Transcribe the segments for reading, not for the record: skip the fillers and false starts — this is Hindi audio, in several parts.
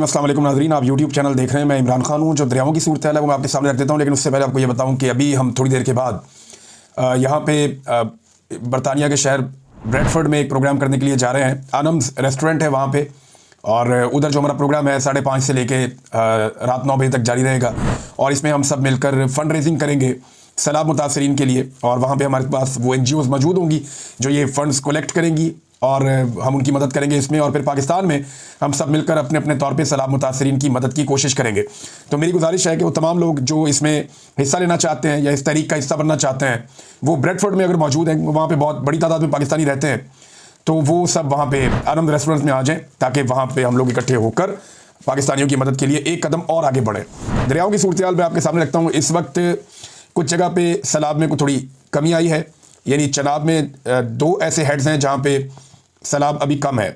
अस्सलाम वालेकुम नाज़रीन, आप यूट्यूब चैनल देख रहे हैं। मैं इमरान खान हूँ। जो दरियाओं की सूरत है वो मैं आपके सामने रख देता हूँ, लेकिन उससे पहले आपको ये बताऊँ कि अभी हम थोड़ी देर के बाद यहाँ पे बरतानिया के शहर ब्रेडफोर्ड में एक प्रोग्राम करने के लिए जा रहे हैं। आनम्स रेस्टोरेंट है वहाँ पे, और उधर जो हमारा प्रोग्राम है 5:30 से लेके रात 9 बजे तक जारी रहेगा। और इसमें हम सब मिलकर फ़ंड रेजिंग करेंगे सैलाब मुतासरीन के लिए। और वहाँ पे हमारे पास वो NGOs मौजूद होंगी जो ये फ़ंड्स कलेक्ट करेंगी और हम उनकी मदद करेंगे इसमें। और फिर पाकिस्तान में हम सब मिलकर अपने अपने तौर पे सैलाब मुतासरीन की मदद की कोशिश करेंगे। तो मेरी गुजारिश है कि वो तमाम लोग जो इसमें हिस्सा लेना चाहते हैं या इस तहरीक का हिस्सा बनना चाहते हैं, वो ब्रेडफोर्ड में अगर मौजूद हैं, वहाँ पे बहुत बड़ी तादाद में पाकिस्तानी रहते हैं, तो वो सब वहाँ पे आनंद रेस्टोरेंट में आ जाएँ, ताकि वहाँ पे हम लोग इकट्ठे होकर पाकिस्तानियों की मदद के लिए एक कदम और आगे बढ़ें। दरियाओं की सूरत हाल मैं आपके सामने रखता हूँ। इस वक्त कुछ जगह पे सैलाब में कुछ थोड़ी कमी आई है, यानी चनाब में 2 ऐसे हेड्स हैं जहाँ पे सैलाब अभी कम है।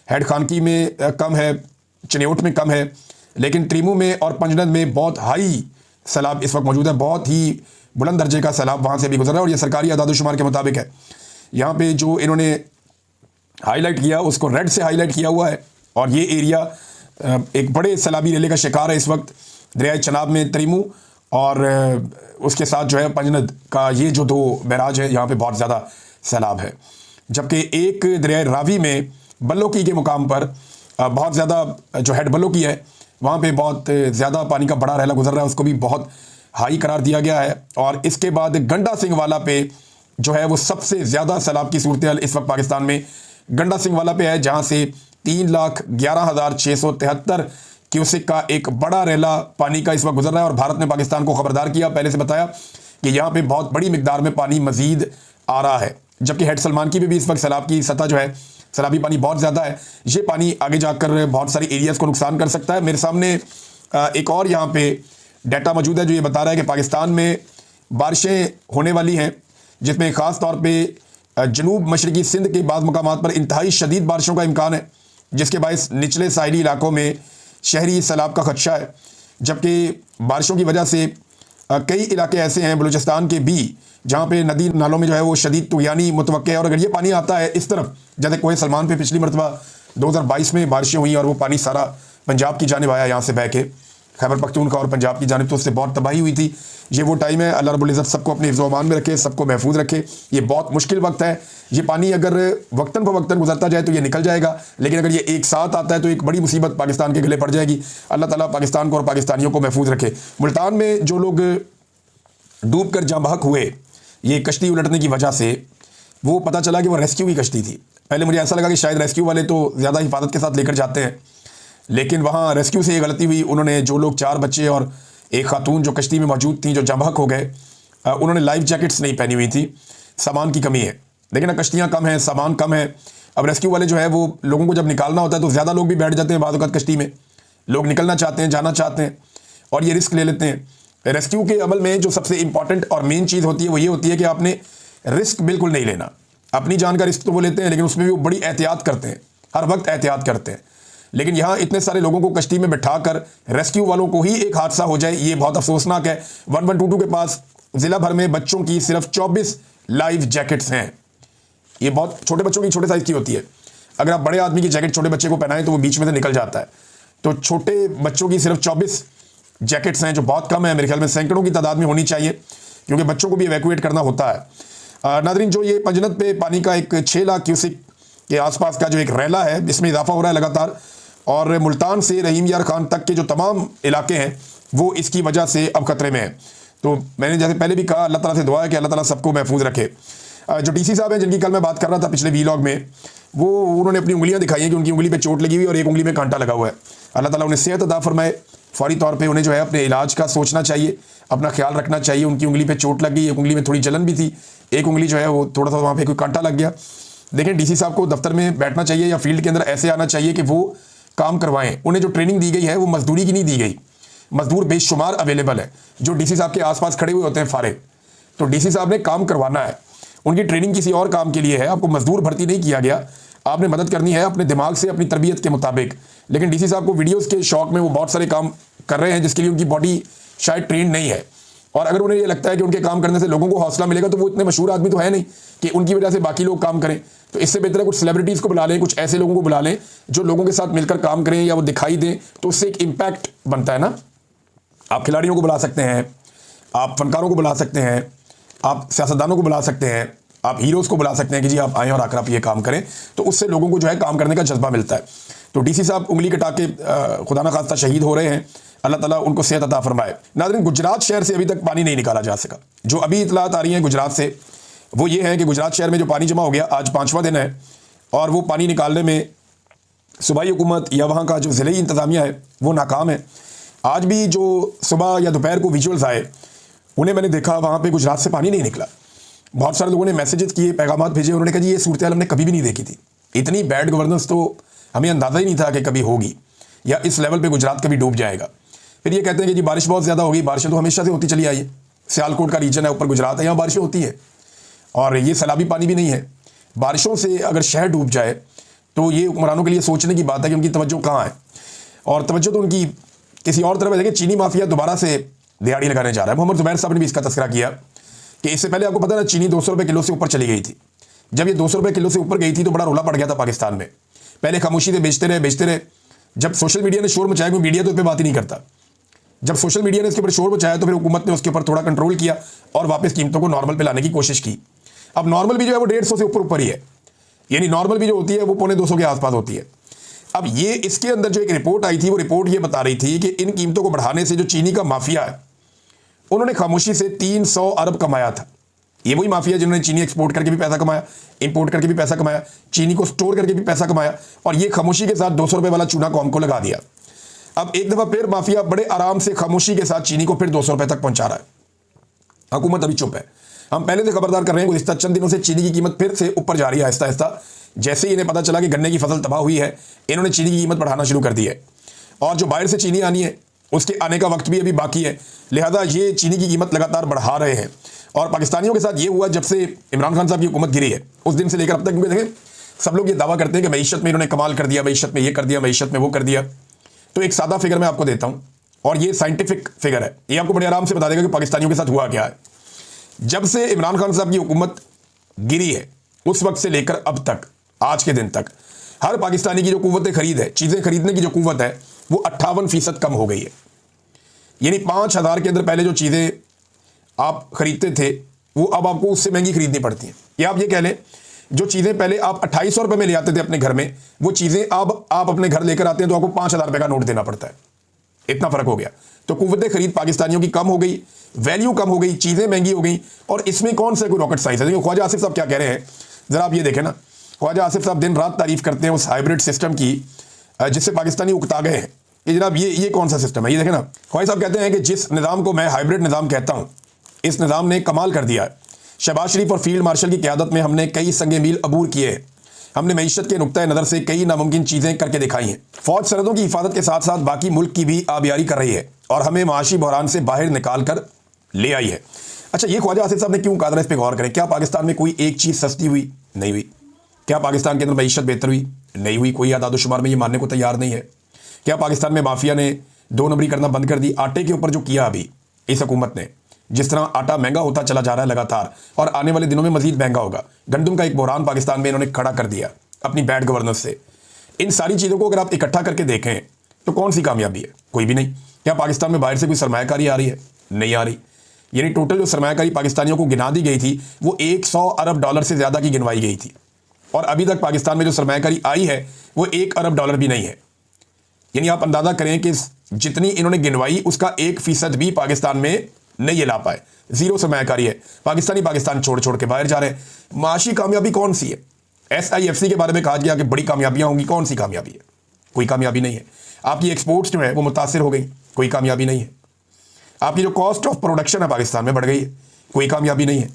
हेड खानकी में कम है, चनेवट में कम है, लेकिन ट्रीमू में और पंजनद में बहुत हाई सैलाब इस वक्त मौजूद है। बहुत ही बुलंद दर्जे का सैलाब वहाँ से भी गुजर रहा है, और ये सरकारी आदाद-ओ-शुमार के मुताबिक है। यहाँ पे जो इन्होंने हाईलाइट किया उसको रेड से हाईलाइट किया हुआ है, और ये एरिया एक बड़े सैलाबी रेले का शिकार है इस वक्त। दरियाए चनाब में त्रीमू और उसके साथ जो है पंजनद का ये जो 2 बैराज है, यहाँ पे बहुत ज़्यादा सैलाब है। जबकि एक दरियाए रावी में बल्लोकी के मुकाम पर बहुत ज़्यादा जो हेड बल्लोकी है, वहाँ पे बहुत ज़्यादा पानी का बड़ा रेला गुजर रहा है, उसको भी बहुत हाई करार दिया गया है। और इसके बाद गंडा सिंह वाला पे जो है वो सबसे ज़्यादा सैलाब की सूरत हाल इस वक्त पाकिस्तान में गंडा सिंह वाला पे है, जहाँ से 3,11,673 क्यूसिक का एक बड़ा रेला पानी का इस वक्त गुजर रहा है। और भारत ने पाकिस्तान को खबरदार किया, पहले से बताया कि यहाँ पे बहुत बड़ी मिकदार में पानी मजीद आ रहा है। जबकि हेड सलमान की भी इस वक्त सैलाब की सतह जो है, सैलाबी पानी बहुत ज़्यादा है। ये पानी आगे जाकर बहुत सारी एरियाज़ को नुकसान कर सकता है। मेरे सामने एक और यहाँ पे डाटा मौजूद है जो ये बता रहा है कि पाकिस्तान में बारिशें होने वाली हैं, जिसमें ख़ास तौर पर जनूब मशरकी सिंध के बाद मकामात पर इंतहाई शदीद बारिशों का इम्कान है, जिसके बायस निचले साहिली इलाकों में शहरी सैलाब का खदशा है। जबकि बारिशों की वजह से कई इलाके ऐसे हैं बलूचिस्तान के भी, जहाँ पे नदी नालों में जो है वो शदीद तुग़यानी मुतवक्के है। और अगर ये पानी आता है इस तरफ, जैसे कोहे सलमान पे पिछली मरतबा 2022 में बारिशें हुई और वो पानी सारा पंजाब की जानिब आया, यहाँ से बह के खैबर पख्तूनख्वा और पंजाब की जानिब, तो उससे बहुत तबाही हुई थी। ये वो टाइम है, अल्लाह रब्बुल इज़्ज़त सबको अपने हिफ्ज़-ओ-अमान में रखे, सबको महफूज रखे। ये बहुत मुश्किल वक्त है। ये पानी अगर वक्तन फ़वक्तन गुजरता जाए तो ये निकल जाएगा, लेकिन अगर ये एक साथ आता है तो एक बड़ी मुसीबत पाकिस्तान के गले पड़ जाएगी। अल्लाह ताला पाकिस्तान को और पाकिस्तानियों को महफूज रखे। मुल्तान में जो लोग डूब कर जाँ बहक हुए ये कश्ती उलटने की वजह से, वो पता चला कि वो रेस्क्यू की कश्ती थी। पहले मुझे ऐसा लगा कि शायद रेस्क्यू वाले तो ज़्यादा हिफाजत के साथ लेकर जाते हैं, लेकिन वहाँ रेस्क्यू से ये गलती हुई। उन्होंने जो लोग 4 बच्चे और एक खातून जो कश्ती में मौजूद थी, जो जाँ बहक हो गए, उन्होंने लाइफ जैकेट्स नहीं पहनी हुई थी। सामान की कमी है, लेकिन कश्तियाँ कम हैं, सामान कम है। अब रेस्क्यू वाले जो है वो लोगों को जब निकालना होता है तो ज़्यादा लोग भी बैठ जाते हैं बाद वक़्त कश्ती में। लोग निकलना चाहते हैं, जाना चाहते हैं, और ये रिस्क ले लेते हैं। रेस्क्यू के अमल में जो सबसे इंपॉर्टेंट और मेन चीज़ होती है वो ये होती है कि आपने रिस्क बिल्कुल नहीं लेना। अपनी जान का रिस्क तो वो लेते हैं, लेकिन उसमें भी वो बड़ी एहतियात करते हैं, हर वक्त एहतियात करते हैं। लेकिन यहाँ इतने सारे लोगों को कश्ती में बिठाकर रेस्क्यू वालों को ही एक हादसा हो जाए, ये बहुत अफसोसनाक है। 1122 के पास ज़िला भर में बच्चों की सिर्फ 24 लाइफ जैकेट्स हैं। ये बहुत छोटे बच्चों की, छोटे साइज़ की होती है। अगर आप बड़े आदमी की जैकेट छोटे बच्चे को पहनाएं तो वो बीच में से निकल जाता है। तो छोटे बच्चों की सिर्फ 24 जैकेट्स हैं, जो बहुत कम है। मेरे ख्याल में सैकड़ों की तादाद में होनी चाहिए, क्योंकि बच्चों को भी इवैक्यूएट करना होता है। नादरीन, जो ये पंजनद पे पानी का एक 6 लाख क्यूसिक के आसपास का जो एक रेला है, इसमें इजाफा हो रहा है लगातार, और मुल्तान से रहीम यार खान तक के जो तमाम इलाके हैं वो इसकी वजह से अब खतरे में हैं। तो मैंने जैसे पहले भी कहा, अल्लाह ताला से दुआ है कि अल्लाह ताला सबको महफूज रखे। जो DC साहब हैं, जिनकी कल मैं बात कर रहा था पिछले वीलॉग में, वो उन्होंने अपनी उंगलियां दिखाई हैं कि उनकी उंगली पे चोट लगी हुई और एक उंगली में कांटा लगा हुआ है। अल्लाह ताला उन्हें सेहत अता फरमाए। फौरी तौर पे उन्हें जो है अपने इलाज का सोचना चाहिए, अपना ख्याल रखना चाहिए। उनकी उंगली पे चोट लग गई, एक उंगली में थोड़ी जलन भी थी, एक उंगली जो है वो थोड़ा सा वहाँ पे कोई कांटा लग गया। देखें, DC साहब को दफ्तर में बैठना चाहिए या फील्ड के अंदर ऐसे आना चाहिए कि वो काम करवाएं। उन्हें जो ट्रेनिंग दी गई है वो मजदूरी की नहीं दी गई। मजदूर बेशुमार अवेलेबल है जो DC साहब के आसपास खड़े हुए होते हैं फारिग। तो DC साहब ने काम करवाना है, उनकी ट्रेनिंग किसी और काम के लिए है। आपको मजदूर भर्ती नहीं किया गया, आपने मदद करनी है अपने दिमाग से, अपनी तरबियत के मुताबिक। लेकिन DC साहब को वीडियोस के शौक में वो बहुत सारे काम कर रहे हैं जिसके लिए उनकी बॉडी शायद ट्रेंड नहीं है। और अगर उन्हें ये लगता है कि उनके काम करने से लोगों को हौसला मिलेगा, तो वो इतने मशहूर आदमी तो है नहीं कि उनकी वजह से बाकी लोग काम करें। तो इससे बेहतर है कुछ सेलिब्रिटीज़ को बुला लें, कुछ ऐसे लोगों को बुला लें जो लोगों के साथ मिलकर काम करें या वो दिखाई दें, तो उससे एक इम्पैक्ट बनता है ना। आप खिलाड़ियों को बुला सकते हैं, आप फनकारों को बुला सकते हैं, आप सियासतदानों को बुला सकते हैं, आप हीरोज़ को बुला सकते हैं कि जी आप आएँ और आकर आप ये काम करें, तो उससे लोगों को जो है काम करने का जज्बा मिलता है। तो डीसी साहब उंगली कटा के खुदा ना खास्ता शहीद हो रहे हैं, अल्लाह ताला उनको सेहत अता फरमाए। नाज़रीन, गुजरात शहर से अभी तक पानी नहीं निकाला जा सका। जो अभी इतलात आ रही हैं गुजरात से, वो ये है कि गुजरात शहर में जो पानी जमा हो गया, आज 5वां दिन है, और वो पानी निकालने में सूबाई हुकूमत या वहाँ का जो ज़िले इंतज़ामिया है वो नाकाम है। आज भी जो सुबह या दोपहर को विजुअल्स आए, उन्हें मैंने देखा, वहाँ पे गुजरात से पानी नहीं निकला। बहुत सारे लोगों ने मैसेजेस किए, पैगाम भेजे, उन्होंने कहा जी ये सूरत हमने कभी भी नहीं देखी थी, इतनी बैड गवर्नेंस तो हमें अंदाज़ा ही नहीं था कि कभी होगी या इस लेवल पे गुजरात कभी डूब जाएगा। फिर ये कहते हैं कि जी बारिश बहुत ज़्यादा होगी, बारिशें तो हमेशा से होती चली आई है, सियालकोट का रीजन है, ऊपर गुजरात है, यहाँ बारिशें होती है, और ये सैलाबी पानी भी नहीं है। बारिशों से अगर शहर डूब जाए तो ये हुक्मरानों के लिए सोचने की बात है कि उनकी तवज्जो कहाँ है, और तवज्जो तो उनकी किसी और तरफ है। देखिए, चीनी माफिया दोबारा से दिहाड़ी लगाने जा रहा है। मोहम्मद जुबैर साहब ने भी इसका तस्करा किया कि इससे पहले आपको पता है ना, चीनी 200 रुपये किलो से ऊपर चली गई थी। जब ये 200 रुपये किलो से ऊपर गई थी तो बड़ा रोला पड़ गया था पाकिस्तान में। पहले खामोशी से बेचते रहे। जब सोशल मीडिया ने शोर मचाया, क्योंकि मीडिया तो इस पर बात ही नहीं करता, जब सोशल मीडिया ने इसके ऊपर शोर मचाया तो फिर हुकूमत ने उसके ऊपर थोड़ा कंट्रोल किया और वापस कीमतों को नॉर्मल पे लाने की कोशिश की। अब नॉर्मल भी जो है वो 150 से ऊपर ही है, यानी नॉर्मल भी जो होती है वो 250 के आसपास होती है। अब ये इसके अंदर जो एक रिपोर्ट आई थी, वो रिपोर्ट ये बता रही थी कि इन कीमतों को बढ़ाने से जो चीनी का माफिया है, उन्होंने खामोशी से 300 अरब कमाया था। ये वही माफिया जिन्होंने चीनी एक्सपोर्ट करके भी पैसा कमाया, इंपोर्ट करके भी पैसा कमाया, चीनी को स्टोर करके भी पैसा कमाया, और ये खामोशी के साथ 200 रुपये वाला चूना कौम को लगा दिया। अब एक दफ़ा फिर माफिया बड़े आराम से खामोशी के साथ चीनी को फिर 200 रुपये तक पहुंचा रहा है। हुकूमत अभी चुप है। हम पहले से खबरदार कर रहे हैं, गुज़िश्ता चंद दिनों से चीनी की कीमत फिर से ऊपर जा रही है आहिस्ता आहिस्ता। जैसे ही इन्हें पता चला कि गन्ने की फसल तबाह हुई है, इन्होंने चीनी की कीमत बढ़ाना शुरू कर दी है, और जो बाहर से चीनी आनी है उसके आने का वक्त भी अभी बाकी है, लिहाजा ये चीनी की कीमत लगातार बढ़ा रहे हैं। और पाकिस्तानियों के साथ ये हुआ जब से इमरान खान साहब की हुकूमत गिरी है, उस दिन से लेकर अब तक, क्योंकि देखें सब लोग ये दावा करते हैं कि मईशत में इन्होंने कमाल कर दिया, मईशत में ये कर दिया, मईशत में वो कर दिया। तो एक सादा फिगर मैं आपको देता हूँ, और ये साइंटिफिक फिगर है, ये आपको बड़े आराम से बता देगा कि पाकिस्तानियों के साथ हुआ क्या है। जब से इमरान खान साहब की हुकूमत गिरी है, उस वक्त से लेकर अब तक, आज के दिन तक, हर पाकिस्तानी की जो कुव्वत खरीद है, चीज़ें खरीदने की जो कुव्वत है, वो 58% कम हो गई है। यानी 5,000 के अंदर पहले जो चीज़ें आप खरीदते थे, वो अब आपको उससे महंगी खरीदनी पड़ती हैं। या आप ये कह लें, जो चीज़ें पहले आप 2800 रुपये में ले आते थे अपने घर में, वो चीज़ें अब आप अपने घर लेकर आते हैं तो आपको 5,000 रुपये का नोट देना पड़ता है। इतना फ़र्क हो गया। तो कुव्वत खरीद पाकिस्तानियों की कम हो गई, वैल्यू कम हो गई, चीज़ें महंगी हो गई। और इसमें कौन सा कोई रॉकेट साइंस है? देखिए ख्वाजा आसिफ साहब क्या कह रहे हैं, ज़रा आप ये देखें ना। ख्वाजा आसिफ साहब दिन रात तारीफ़ करते हैं उस हाइब्रिड सिस्टम की जिससे पाकिस्तानी उकता गए हैं कि जनाब ये कौन सा सिस्टम है। ये देखें ना, ख्वाजा साहब कहते हैं कि जिस निज़ाम को मैं हाइब्रिड निज़ाम कहता हूँ, इस निज़ाम ने कमाल कर दिया है। शहबाज शरीफ और फील्ड मार्शल की क़यादत में हमने कई संगे मील अबूर किए हैं। हमने मईशत के नुक्ता नज़र से कई नामुमकिन चीज़ें करके दिखाई हैं। फ़ौज सरहदों की हिफाजत के साथ साथ बाकी मुल्क की भी आबियारी कर रही है और हमें माशी बहरान से बाहर निकाल कर ले आई है। अच्छा, ये ख्वाजा आसिफ साहब ने क्यों कहा, इस पर गौर करें। क्या पाकिस्तान में कोई एक चीज़ सस्ती हुई? नहीं हुई। क्या पाकिस्तान के अंदर मईशत बेहतर हुई? नहीं हुई। कोई आदादोशुमार में ये मानने को तैयार नहीं है। क्या पाकिस्तान में माफिया ने 2 नंबरी करना बंद कर दी? आटे के ऊपर जो किया अभी इस हुकूमत ने, जिस तरह आटा महंगा होता चला जा रहा है लगातार, और आने वाले दिनों में मजीद महंगा होगा। गंदम का एक बहरान पाकिस्तान में इन्होंने खड़ा कर दिया अपनी बैड गवर्नेंस से। इन सारी चीज़ों को अगर आप इकट्ठा करके देखें तो कौन सी कामयाबी है? कोई भी नहीं। क्या पाकिस्तान में बाहर से कोई सरमायाकारी आ रही है? नहीं आ रही। यानी टोटल जो सरमायाकारी पाकिस्तानियों को गिना दी गई थी वो 100 अरब डॉलर से ज़्यादा की गिनवाई गई थी, और अभी तक पाकिस्तान में जो सरमायाकारी आई है वो 1 अरब डॉलर भी नहीं है। यानी आप अंदाज़ा करें कि जितनी इन्होंने गिनवाई उसका 1% भी पाकिस्तान में नहीं ला पाए। ज़ीरो सरमायाकारी है। पाकिस्तान छोड़ छोड़ के बाहर जा रहे हैं। माशी कामयाबी कौन सी है? SIFC के बारे में कहा गया कि बड़ी कामयाबियां होंगी, कौन सी कामयाबी है? कोई कामयाबी नहीं है। आपकी एक्सपोर्ट्स जो है वो मुतासिर हो गई, कोई कामयाबी नहीं है। आपकी जो कॉस्ट ऑफ प्रोडक्शन है पाकिस्तान में बढ़ गई है, कोई कामयाबी नहीं है।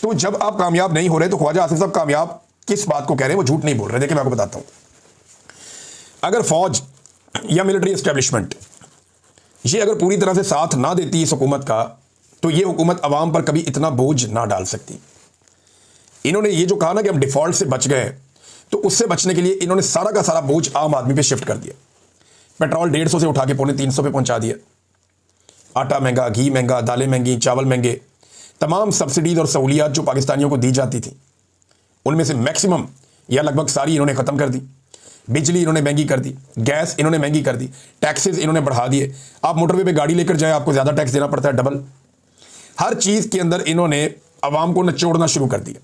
तो जब आप कामयाब नहीं हो रहे तो ख्वाजा आसिफ साहब कामयाब किस बात को कह रहे हैं? वो झूठ नहीं बोल रहे। देखिए मैं आपको बताता हूँ, अगर फौज या मिलिट्री एस्टेब्लिशमेंट ये अगर पूरी तरह से साथ ना देती इस हुकूमत का, तो ये हुकूमत अवाम पर कभी इतना बोझ ना डाल सकती। इन्होंने ये जो कहा ना कि हम डिफॉल्ट से बच गए, तो उससे बचने के लिए इन्होंने सारा का सारा बोझ आम आदमी पे शिफ्ट कर दिया। पेट्रोल 150 से उठा के 350 पे पहुंचा दिया। आटा महंगा, घी महंगा, दालें महंगी, चावल महंगे, तमाम सब्सिडीज और सहूलियात जो पाकिस्तानियों को दी जाती थी उनमें से मैक्सिमम या लगभग सारी इन्होंने ख़त्म कर दी। बिजली इन्होंने महंगी कर दी, गैस इन्होंने महंगी कर दी, टैक्सेस इन्होंने बढ़ा दिए। आप मोटरवे पे गाड़ी लेकर जाए आपको ज़्यादा टैक्स देना पड़ता है, डबल। हर चीज़ के अंदर इन्होंने आवाम को नचोड़ना शुरू कर दिया।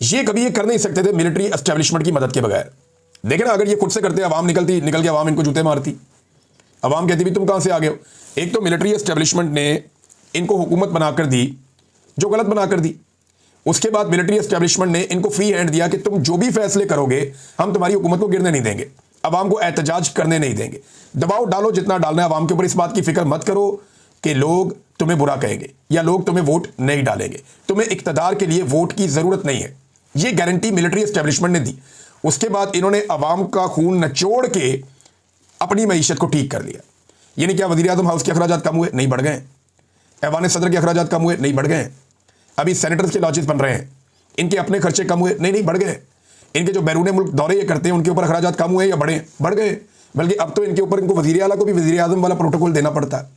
ये कभी ये कर नहीं सकते थे मिलिट्री एस्टेब्लिशमेंट की मदद के बगैर। देखें ना, अगर ये खुद से करते आवाम निकल के आवाम इनको जूते मारती। आवाम कहती भी तुम कहाँ से आ गए हो। एक तो मिलिट्री एस्टेब्लिशमेंट ने इनको हुकूमत बनाकर दी जो गलत बनाकर दी। उसके बाद मिलिट्री एस्टेब्लिशमेंट ने इनको फ्री हैंड दिया कि तुम जो भी फैसले करोगे हम तुम्हारी हुकूमत को गिरने नहीं देंगे, आवाम को एहतजाज करने नहीं देंगे, दबाव डालो जितना डालना है आवाम के ऊपर। इस बात की फिक्र मत करो कि लोग तुम्हें बुरा कहेंगे या लोग तुम्हें वोट नहीं डालेंगे, तुम्हें इक्तदार के लिए वोट की जरूरत नहीं है। ये गारंटी मिलिट्री एस्टेब्लिशमेंट ने दी। उसके बाद इन्होंने आवाम का खून नचोड़ के अपनी मईशत को ठीक कर लिया। यानी क्या वज़ीर आज़म हाउस के अखराजात कम हुए? नहीं, बढ़ गए। ऐवान सदर के अखराजात कम हुए? नहीं, बढ़ गए। अभी सेनेटर्स के लॉजेस बन रहे हैं, इनके अपने खर्चे कम हुए? नहीं, बढ़ गए। इनके जो बैरून मुल्क दौरे ये करते हैं उनके ऊपर अखराजात कम हुए या बढ़े? बढ़ गए। बल्कि अब तो इनके ऊपर इनको वज़ीर आला को भी वज़ीर आज़म वाला प्रोटोकॉल देना पड़ता है।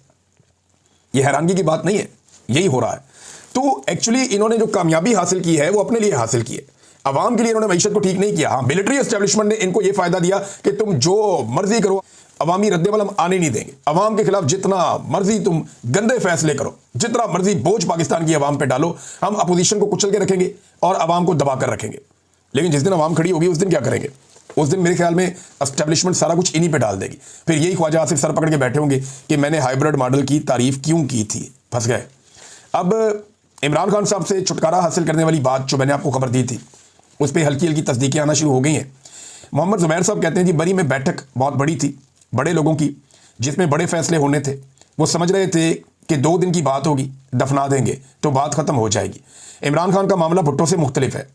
ये हैरानगी की बात नहीं है, यही हो रहा है। तो एक्चुअली इन्होंने जो कामयाबी हासिल की है वो अपने लिए हासिल की है, आवाम के लिए इन्होंने मईशत को ठीक नहीं किया। हाँ, मिलिट्री एस्टेब्लिशमेंट ने इनको ये फायदा दिया कि तुम जो मर्जी करो, अवामी रद्देमल हम आने नहीं देंगे। अवाम के खिलाफ जितना मर्जी तुम गंदे फैसले करो, जितना मर्जी बोझ पाकिस्तान की अवाम पे डालो, हम अपोजिशन को कुचल के रखेंगे और अवाम को दबा कर रखेंगे। लेकिन जिस दिन अवाम खड़ी होगी उस दिन क्या करेंगे? उस दिन मेरे ख्याल में एस्टेब्लिशमेंट सारा कुछ इन्हीं पे डाल देगी। फिर यही ख्वाजा आसिफ सर पकड़ के बैठे होंगे कि मैंने हाइब्रिड मॉडल की तारीफ क्यों की थी, फंस गए। अब इमरान खान साहब से छुटकारा हासिल करने वाली बात जो मैंने आपको खबर दी थी उस पर हल्की हल्की तस्दीकें आना शुरू हो गई हैं। मोहम्मद जुबैर साहब कहते हैं जी बरी में बैठक बहुत बड़ी थी, बड़े लोगों की, जिसमें बड़े फैसले होने थे। वो समझ रहे थे कि 2 दिन की बात होगी, दफना देंगे तो बात ख़त्म हो जाएगी। इमरान खान का मामला भुट्टो से मुख्तलिफ है।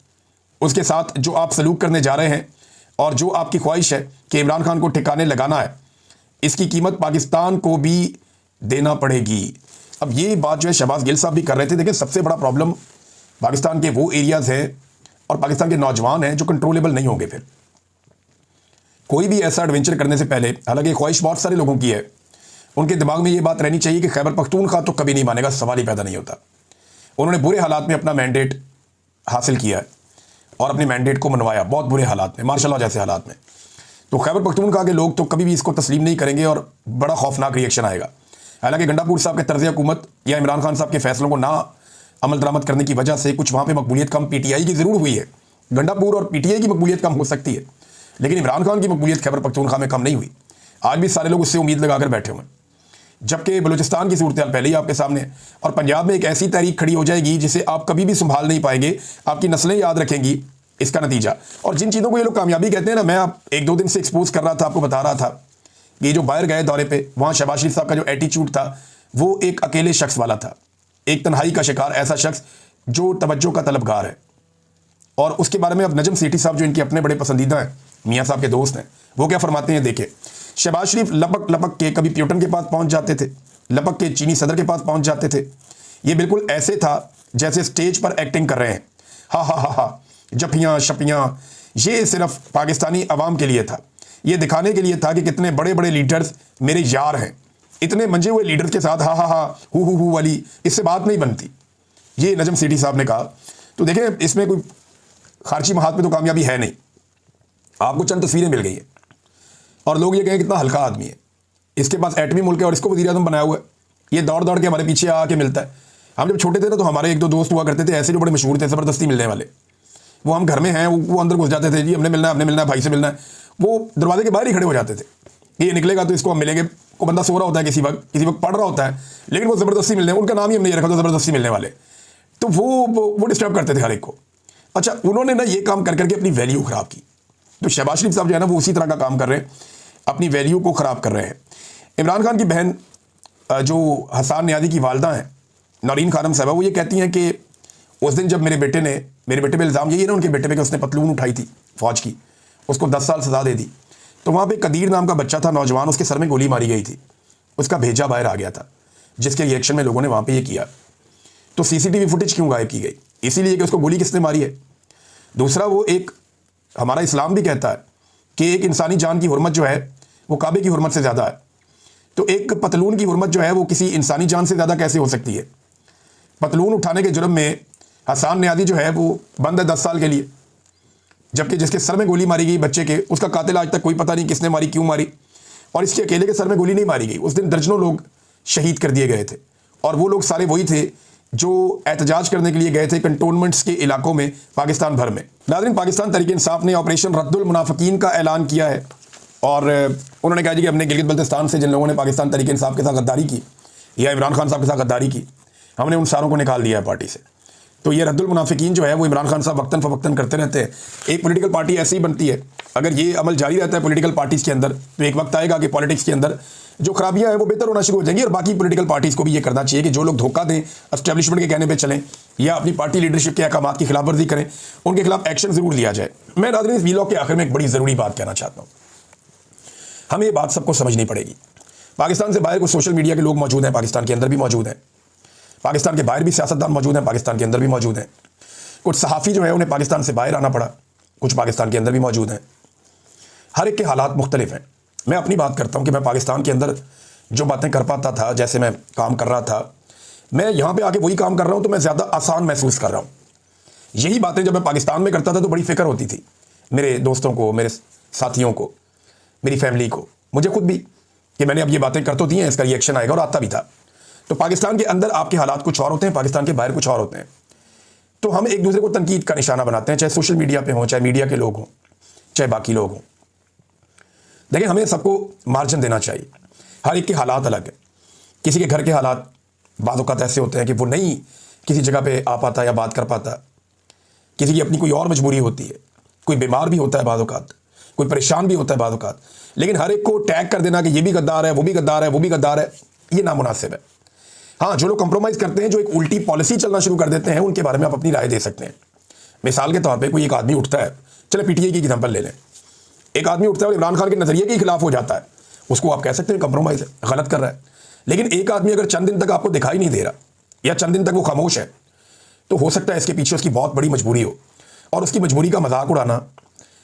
उसके साथ जो आप सलूक करने जा रहे हैं और जो आपकी ख्वाहिश है कि इमरान खान को ठिकाने लगाना है, इसकी कीमत पाकिस्तान को भी देना पड़ेगी। अब ये बात जो है शहबाज गिल साहब भी कर रहे थे। देखिए, सबसे बड़ा प्रॉब्लम पाकिस्तान के वो एरियाज़ हैं और पाकिस्तान के नौजवान हैं जो कंट्रोलेबल नहीं होंगे। फिर कोई भी ऐसा एडवेंचर करने से पहले, हालांकि ख्वाहिश बहुत सारे लोगों की है, उनके दिमाग में ये बात रहनी चाहिए कि खैबर पख्तूनख्वा तो कभी नहीं मानेगा, सवाल ही पैदा नहीं होता। उन्होंने बुरे हालात में अपना मैंडेट हासिल किया है और अपने मैंडेट को मनवाया, बहुत बुरे हालात में, मार्शल जैसे हालात में। तो खैबर पख्तूनख्वा के लोग तो कभी भी इसको तस्लीम नहीं करेंगे और बड़ा खौफनाक रिएक्शन आएगा। हालांकि गंडापुर साहब के तर्ज हुकूमत या इमरान खान साहब के फैसलों को ना अमल दरामद करने की वजह से कुछ वहाँ पे मकबूलियत कम पीटीआई की ज़रूर हुई है। गंडापुर और पीटीआई की मकबूलियत कम हो सकती है, लेकिन इमरान खान की मकबूलियत खैबर पख्तूनख्वा में कम नहीं हुई। आज भी सारे लोग उससे उम्मीद लगाकर बैठे हुए हैं। जबकि बलूचिस्तान की सूरत हाल पहले ही आपके सामने, और पंजाब में एक ऐसी तहरीक खड़ी हो जाएगी जिसे आप कभी भी संभाल नहीं पाएंगे, आपकी नस्लें याद रखेंगी इसका नतीजा। और जिन चीज़ों को ये लोग कामयाबी कहते हैं ना, मैं आप 1-2 दिन से एक्सपोज कर रहा था, आपको बता रहा था कि जो बाहर गए दौरे पे, वहाँ शहबाज शरीफ साहब का जो एटीट्यूड था वो एक अकेले शख्स वाला था, एक तन्हाई का शिकार, ऐसा शख्स जो तवज्जो का तलबगार है। और उसके बारे में अब नजम सेठी साहब जो इनके अपने बड़े पसंदीदा हैं, मियाँ साहब के दोस्त हैं, वो क्या फरमाते हैं देखिए। शहबाज शरीफ लपक लपक के कभी प्यूटन के पास पहुंच जाते थे, लपक के चीनी सदर के पास पहुंच जाते थे। ये बिल्कुल ऐसे था जैसे स्टेज पर एक्टिंग कर रहे हैं, हा हा हा हा, जफियाँ शपियाँ। ये सिर्फ पाकिस्तानी अवाम के लिए था, ये दिखाने के लिए था कि कितने बड़े बड़े लीडर्स मेरे यार हैं। इतने मंजे हुए लीडर्स के साथ हा हा हा हु वाली इससे बात नहीं बनती, ये नजम सेठी साहब ने कहा। तो देखें, इसमें कोई खारची महात में तो कामयाबी है नहीं, आपको चंद तस्वीरें मिल गई हैं और लोग ये कहें कितना हल्का आदमी है, इसके पास एटमी मुल्क है और इसको वज़ीर आज़म बनाया हुआ है, ये दौड़ दौड़ के हमारे पीछे आके मिलता है। हम जब छोटे थे ना तो हमारे 1-2 दोस्त हुआ करते थे ऐसे जो बड़े मशहूर थे, ज़बरदस्ती मिलने वाले। वो हम घर में हैं, वो अंदर घुस जाते थे, जी हमने मिलना है, भाई से मिलना है। वो दरवाजे के बाहर ही खड़े हो जाते थे, ये निकलेगा तो इसको हम मिलेंगे। को बंदा सो रहा होता है, किसी वक्त पढ़ रहा होता है, लेकिन वो ज़बरदस्ती मिलने, उनका नाम ही हमने ये रखा था ज़बरदस्ती मिलने वाले। तो वो डिस्टर्ब करते थे हर एक को। अच्छा, उन्होंने ना ये काम कर करके अपनी वैल्यू ख़राब की। तो शहबाज शरीफ साहब जो है ना वो उसी तरह का काम कर रहे हैं, अपनी वैल्यू को ख़राब कर रहे हैं। इमरान खान की बहन जो हसन नियाज़ी की वालदा हैं, नौरीन खानम साहबा, वो ये कहती हैं कि उस दिन जब मेरे बेटे पे इल्ज़ाम यही है ना उनके बेटे पे कि उसने पतलून उठाई थी फ़ौज की, उसको 10 साल सज़ा दे दी। तो वहाँ पे कदीर नाम का बच्चा था, नौजवान, उसके सर में गोली मारी गई थी, उसका भेजा बाहर आ गया था, जिसके रिएक्शन में लोगों ने वहाँ पे ये किया। तो सीसीटीवी फुटेज क्यों गायब की गई? इसीलिए कि उसको गोली किसने मारी है। दूसरा, वो एक हमारा इस्लाम भी कहता है कि एक इंसानी जान की हुर्मत जो है वो काबे की हुर्मत से ज़्यादा है। तो एक पतलून की हुर्मत जो है वो किसी इंसानी जान से ज़्यादा कैसे हो सकती है? पतलून उठाने के जुर्म में हसान नियाज़ी जो है वो बंद है 10 साल के लिए, जबकि जिसके सर में गोली मारी गई बच्चे के, उसका कातिल आज तक कोई पता नहीं किसने मारी, क्यों मारी। और इसके अकेले के सर में गोली नहीं मारी गई, उस दिन दर्जनों लोग शहीद कर दिए गए थे, और वो लोग सारे वही थे जो एहतजाज करने के लिए गए थे कंटोनमेंट्स के इलाकों में पाकिस्तान भर में। नाज़रीन, पाकिस्तान तहरीक इंसाफ ने ऑपरेशन रद्दुल मुनाफिकीन का ऐलान किया है, और उन्होंने कहा कि हमने गिलगित बल्तिस्तान से जिन लोगों ने पाकिस्तान तहरीक इंसाफ के साथ गद्दारी की या इमरान खान साहब के साथ गद्दारी की, हमने उन सारों को निकाल दिया है पार्टी से। तो ये रद्दुल मुनाफिकीन जो है वो इमरान खान साहब वक्तन फवक्तन करते रहते हैं। एक पॉलिटिकल पार्टी ऐसी ही बनती है, अगर ये अमल जारी रहता है पॉलिटिकल पार्टीज़ के अंदर, तो एक वक्त आएगा कि पॉलिटिक्स के अंदर जो खराबियां हैं वो बेहतर होना शुरू हो जाएंगी। और बाकी पॉलिटिकल पार्टीज़ को भी ये करना चाहिए कि जो लोग धोखा दें, एस्टेब्लिशमेंट के कहने पे चलें या अपनी पार्टी लीडरशिप के अहकाम की खिलाफवर्जी करें, उनके खिलाफ एक्शन ज़रूर लिया जाए। मैं नाज़रीन इस वीलॉग के आखिर में एक बड़ी ज़रूरी बात कहना चाहता हूँ। हमें ये बात सबको समझनी पड़ेगी। पाकिस्तान से बाहर कुछ सोशल मीडिया के लोग मौजूद हैं, पाकिस्तान के अंदर भी मौजूद हैं, पाकिस्तान के बाहर भी सियासतदान मौजूद हैं, पाकिस्तान के अंदर भी मौजूद हैं। कुछ सहाफ़ी जो है उन्हें पाकिस्तान से बाहर आना पड़ा, कुछ पाकिस्तान के अंदर भी मौजूद हैं। हर एक के हालात मुख्तलिफ हैं। मैं अपनी बात करता हूँ कि मैं पाकिस्तान के अंदर जो बातें कर पाता था, जैसे मैं काम कर रहा था, मैं यहाँ पे आके वही काम कर रहा हूँ तो मैं ज़्यादा आसान महसूस कर रहा हूँ। यही बातें जब मैं पाकिस्तान में करता था तो बड़ी फ़िक्र होती थी मेरे दोस्तों को, मेरे साथियों को, मेरी फैमिली को, मुझे खुद भी, कि मैंने अब ये बातें कर तो दी हैं, इसका रिएक्शन आएगा, और आता भी था। तो पाकिस्तान के अंदर आपके हालात कुछ और होते हैं, पाकिस्तान के बाहर कुछ और होते हैं। तो हम एक दूसरे को तनकीद का निशाना बनाते हैं, चाहे सोशल मीडिया पे हों, चाहे मीडिया के लोग हों, चाहे बाकी लोग हों। देखिए, हमें सबको मार्जिन देना चाहिए। हर एक के हालात अलग है। किसी के घर के हालात बाज़ औक़ात ऐसे होते हैं कि वो नहीं किसी जगह पे आ पाता या बात कर पाता, किसी की अपनी कोई और मजबूरी होती है, कोई बीमार भी होता है बाज़ औक़ात, कोई परेशान भी होता है बाज़ औक़ात। लेकिन हर एक को टैग कर देना कि ये भी गद्दार है, वो भी गद्दार है, वो भी गद्दार है, ये नामुनासिब है। हाँ, जो लोग कंप्रोमाइज़ करते हैं, जो एक उल्टी पॉलिसी चलना शुरू कर देते हैं, उनके बारे में आप अपनी राय दे सकते हैं। मिसाल के तौर पे कोई एक आदमी उठता है, चले पीटीआई की एग्जांपल ले लें, एक आदमी उठता है और इमरान खान के नज़रिए के खिलाफ हो जाता है, उसको आप कह सकते हैं कंप्रोमाइज़ है, गलत कर रहा है। लेकिन एक आदमी अगर चंद दिन तक आपको दिखाई नहीं दे रहा या चंद दिन तक वो खामोश है, तो हो सकता है इसके पीछे उसकी बहुत बड़ी मजबूरी हो, और उसकी मजबूरी का मजाक उड़ाना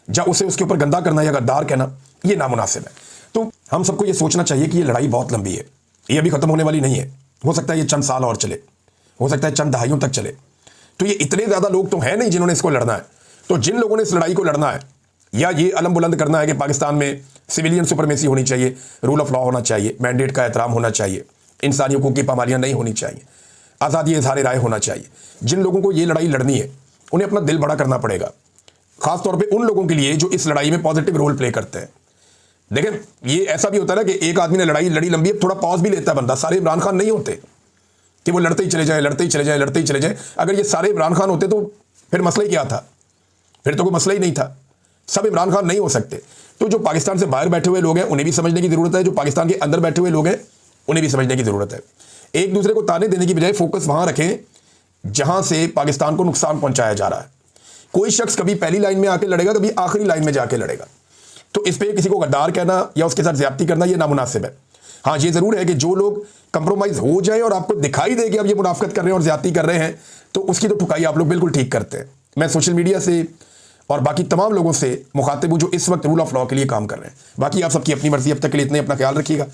या उसे उसके ऊपर गंदा करना या गद्दार कहना, ये नामुनासिब है। तो हम सबको ये सोचना चाहिए कि ये लड़ाई बहुत लंबी है, ये अभी ख़त्म होने वाली नहीं है। हो सकता है ये चंद साल और चले, हो सकता है चंद दहाइयों तक चले। तो ये इतने ज़्यादा लोग तो हैं नहीं जिन्होंने इसको लड़ना है। तो जिन लोगों ने इस लड़ाई को लड़ना है या ये अलम बुलंद करना है कि पाकिस्तान में सिविलियन सुपरमेसी होनी चाहिए, रूल ऑफ लॉ होना चाहिए, मैंडेट का एहतराम होना चाहिए, इंसानी हकूक़ की पामालियाँ नहीं होनी चाहिए, आज़ादी इज़हार राय होना चाहिए, जिन लोगों को ये लड़ाई लड़नी है उन्हें अपना दिल बड़ा करना पड़ेगा। ख़ासतौर पर उन लोगों के लिए जो इस लड़ाई में पॉजिटिव रोल प्ले करते हैं। देखें, ये ऐसा भी होता है ना कि एक आदमी ने लड़ाई लड़ी लंबी है, थोड़ा पॉज भी लेता है बंदा। सारे इमरान खान नहीं होते कि वो लड़ते ही चले जाए, लड़ते ही चले जाए, लड़ते ही चले जाए। अगर ये सारे इमरान खान होते तो फिर मसला ही क्या था? फिर तो कोई मसला ही नहीं था। सब इमरान खान नहीं हो सकते। तो जो पाकिस्तान से बाहर बैठे हुए लोग हैं उन्हें भी समझने की ज़रूरत है, जो पाकिस्तान के अंदर बैठे हुए लोग हैं उन्हें भी समझने की ज़रूरत है। एक दूसरे को ताने देने की बजाय फोकस वहाँ रखें जहाँ से पाकिस्तान को नुकसान पहुँचाया जा रहा है। कोई शख्स कभी पहली लाइन में आके लड़ेगा, कभी आखिरी लाइन में जाके लड़ेगा। तो इस पर किसी को गद्दार कहना या उसके साथ ज्यादती करना ये नामुनासिब है। हाँ, ये ज़रूर है कि जो लोग कंप्रोमाइज़ हो जाए और आपको दिखाई दे कि आप ये मुनाफिकत कर रहे हैं और ज्यादती कर रहे हैं, तो उसकी तो ठुकाई आप लोग बिल्कुल ठीक करते हैं। मैं सोशल मीडिया से और बाकी तमाम लोगों से मुखातिब हूँ जो इस वक्त रूल ऑफ लॉ के लिए काम कर रहे हैं। बाकी आप सबकी अपनी मर्जी। अब तक के लिए इतने, अपना ख्याल रखिएगा।